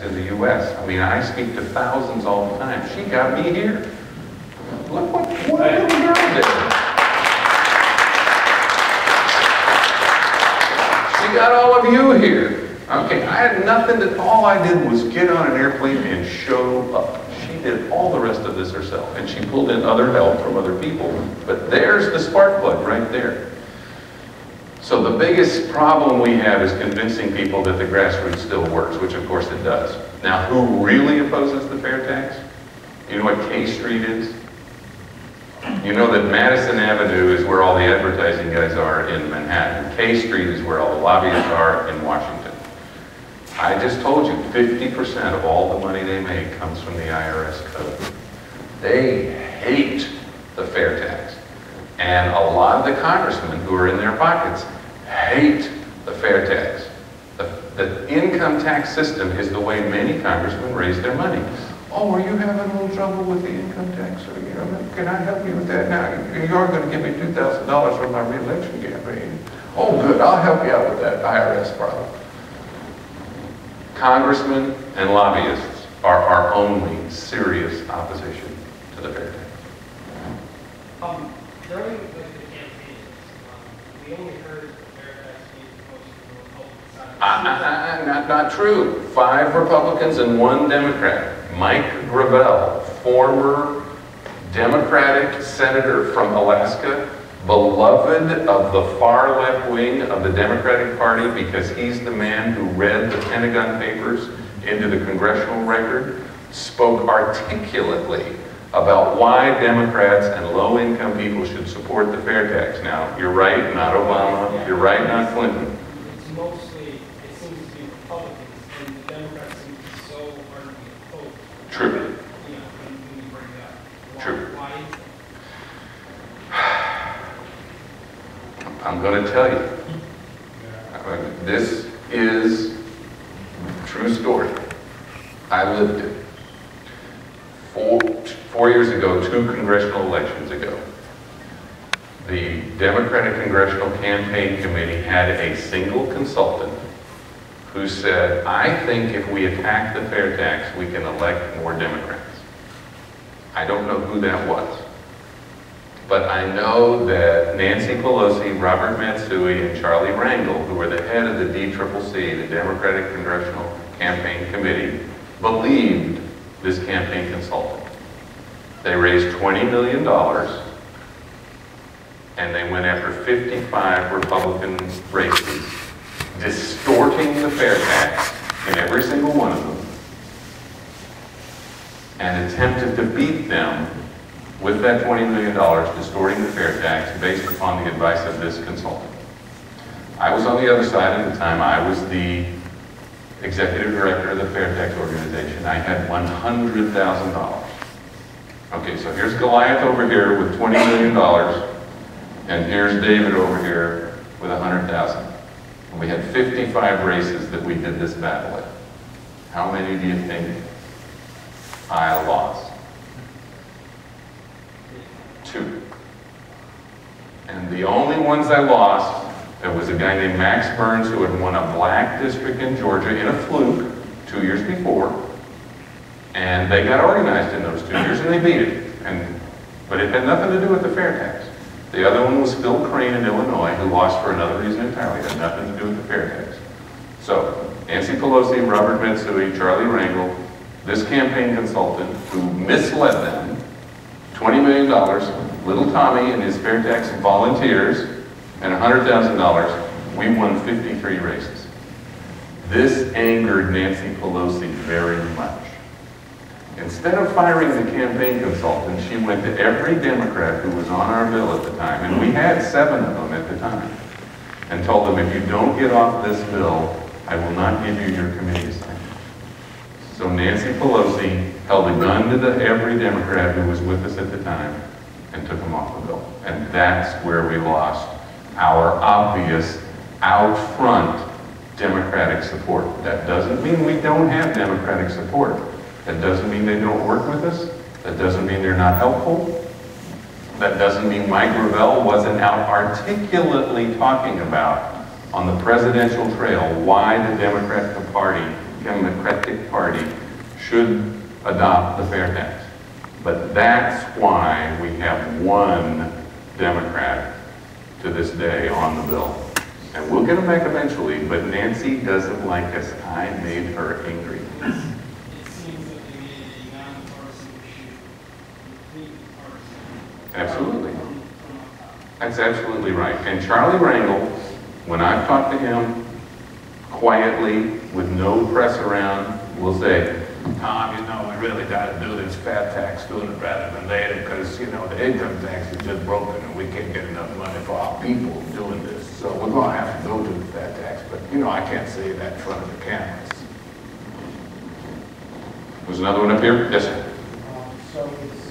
in the U.S. I mean, I speak to thousands all the time. She got me here. Look what little girl did. She got all of you here. Okay, I had nothing to, all I did was get on an airplane and show up. She did all the rest of this herself, and she pulled in other help from other people. But there's the spark plug right there. So the biggest problem we have is convincing people that the grassroots still works, which of course it does. Now, who really opposes the fair tax? You know what K Street is? You know that Madison Avenue is where all the advertising guys are in Manhattan. K Street is where all the lobbyists are in Washington. I just told you, 50% of all the money they make comes from the IRS code. They hate the fair tax. And a lot of the congressmen who are in their pockets hate the fair tax. The income tax system is the way many congressmen raise their money. Oh, are you having a little trouble with the income tax? Or, you know, can I help you with that? Now, you're going to give me $2,000 for my re-election campaign. Oh, good, I'll help you out with that IRS problem. Congressmen and lobbyists are our only serious opposition to the fair tax. During the campaign, we only heard the fair tax being proposed from the Republican side. Not true. 5 Republicans and 1 Democrat. Mike Gravel, former Democratic senator from Alaska, beloved of the far left wing of the Democratic Party because he's the man who read the Pentagon Papers into the congressional record, spoke articulately about why Democrats and low-income people should support the fair tax. Now, you're right, not Obama. You're right, not Clinton. It's mostly, it seems to be Republicans, and the Democrats seem to be so hard to be opposed. True. You know, when you bring it up. True. Why is that? I'm going to tell you. This is a true story. I lived it. 4 years ago, 2 congressional elections ago, the Democratic Congressional Campaign Committee had a single consultant who said, I think if we attack the fair tax, we can elect more Democrats. I don't know who that was. But I know that Nancy Pelosi, Robert Matsui, and Charlie Rangel, who were the head of the DCCC, the Democratic Congressional Campaign Committee, believed this campaign consultant. They raised $20 million, and they went after 55 Republican races, distorting the fair tax in every single one of them, and attempted to beat them with that $20 million, distorting the fair tax based upon the advice of this consultant. I was on the other side at the time. I was the executive director of the Fair Tax organization. I had $100,000. Okay, so here's Goliath over here with $20 million, and here's David over here with $100,000. And we had 55 races that we did this battle in. How many do you think I lost? 2. And the only ones I lost, there was a guy named Max Burns who had won a black district in Georgia in a fluke 2 years before. And they got organized in those 2 years and they beat it. But it had nothing to do with the fair tax. The other one was Phil Crane in Illinois, who lost for another reason entirely. It had nothing to do with the fair tax. So, Nancy Pelosi, Robert Matsui, Charlie Rangel, this campaign consultant who misled them, $20 million, little Tommy and his fair tax volunteers, and $100,000, we won 53 races. This angered Nancy Pelosi very much. Instead of firing the campaign consultant, she went to every Democrat who was on our bill at the time, and we had 7 of them at the time, and told them, if you don't get off this bill, I will not give you your committee assignment. So Nancy Pelosi held a gun to every Democrat who was with us at the time and took them off the bill. And that's where we lost our obvious, out front Democratic support. That doesn't mean we don't have Democratic support. That doesn't mean they don't work with us. That doesn't mean they're not helpful. That doesn't mean Mike Gravel wasn't out articulately talking about on the presidential trail why the Democratic Party should adopt the fair tax. But that's why we have one Democrat to this day on the bill. And we'll get them back eventually, but Nancy doesn't like us. I made her angry. It seems that they made a nonpartisan issue, completely partisan. Absolutely. From up top. That's absolutely right. And Charlie Rangel, when I've talked to him quietly with no press around, will say, Tom, you know, we really got to do this FairTax sooner rather than later because, you know, the income tax is just broken and we can't get enough money for our people doing this. So we're going to have to go to the FairTax. But, you know, I can't say that in front of the cameras. there's another one up here? Yes, sir. So it's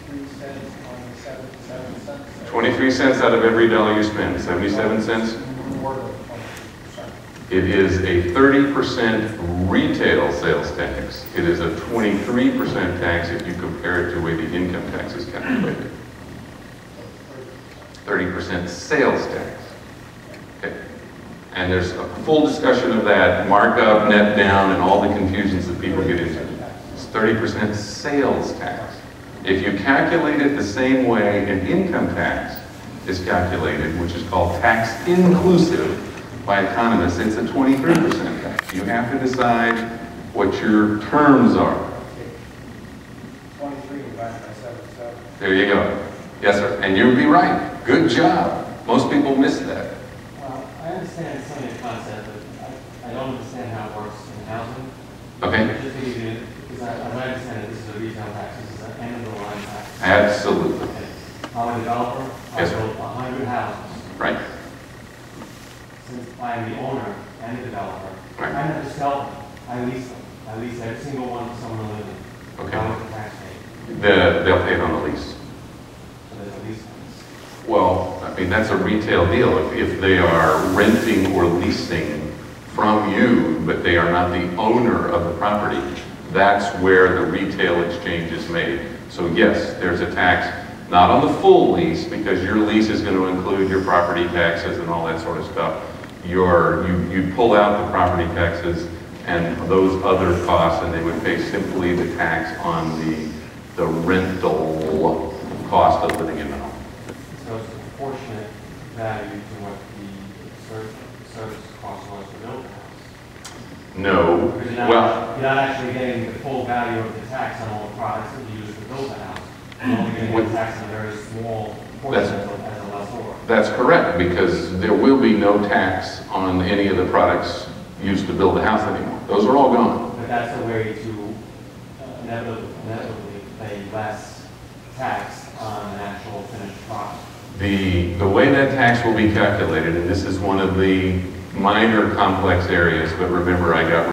23 cents on the 77 cents. 23 cents out of every dollar you spend, 77 cents. More than 23%. It is a 30% retail sales tax. It is a 23% tax if you compare it to the way the income tax is calculated. 30% sales tax. Okay. And there's a full discussion of that, markup, net down, and all the confusions that people get into. It's 30% sales tax. If you calculate it the same way an income tax is calculated, which is called tax inclusive by economists, it's a 23% tax. You have to decide what your terms are. 23 divided by 77. There you go. Yes, sir. And you'd be right. Good job. Most people miss that. Well, I understand some of your concept, but I don't understand how it works in housing. Okay? Just because I understand that this is a retail tax, this is an end of the line tax. Absolutely. Okay. I'm a developer, I Yes, sir. built 100 houses. Right. Since I am the owner and the developer, Right. I never sell them, I lease them. I lease every single one to someone to live in. Okay. How much the tax paid? They'll pay it on the lease. So there's a lease fee. Well, I mean, that's a retail deal. If they are renting or leasing from you, but they are not the owner of the property, that's where the retail exchange is made. So yes, there's a tax, not on the full lease, because your lease is going to include your property taxes and all that sort of stuff. You pull out the property taxes and those other costs, and they would pay simply the tax on the rental cost of living in the home. So it's a proportionate value to what the service cost was to build the house. No. Because you're not actually getting the full value of the tax on all the products that you use to build the house. You're only getting the tax on a very small portion as a lessor. That's correct, because there will be no tax on any of the products used to build the house anymore. Those are all gone. But that's a way to inevitably pay less tax on an actual finished product. The way that tax will be calculated, and this is one of the minor complex areas, but remember I got